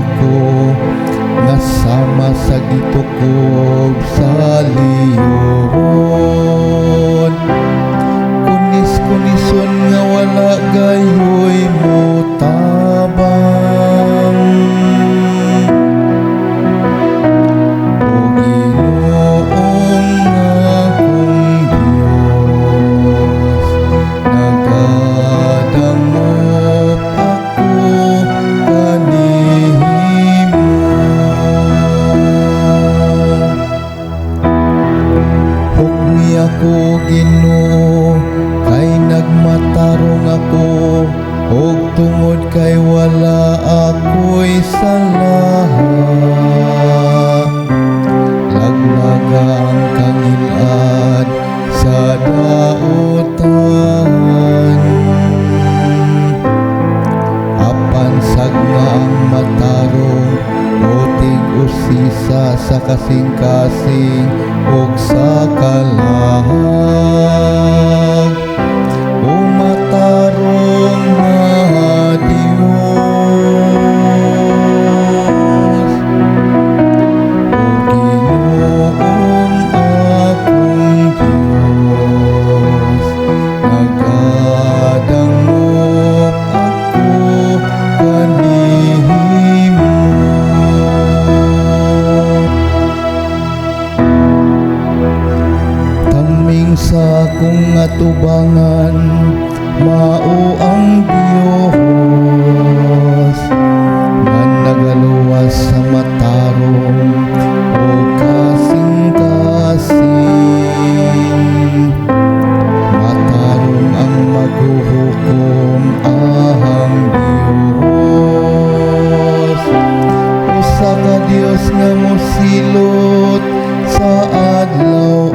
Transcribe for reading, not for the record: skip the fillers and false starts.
ako nasama sa gitukob sa liyon. Kunis-kunison nga wala gayoy mo tabang. O Ginoong akong Diyos, nagadangop ako kanimo. Hukmi ako Ginoo, kay nagmatarong ako, og tungod kay wala ako'y sala. Laglaga ang kangilad sa dautan, apan sagna ang matarong o tig-usisa sa kasing-kasing og sa kalag. O matarong na Diyos, o Ginoong akong Diyos, nagadangop ako kanimo. Taming sa akong atubangan, mao ang Diyos, nga nagaluwas sa matarong o kasing-kasing. Matarong ang maghuhukom ahang Diyos, usa ka Diyos nga mosilot sa adlaw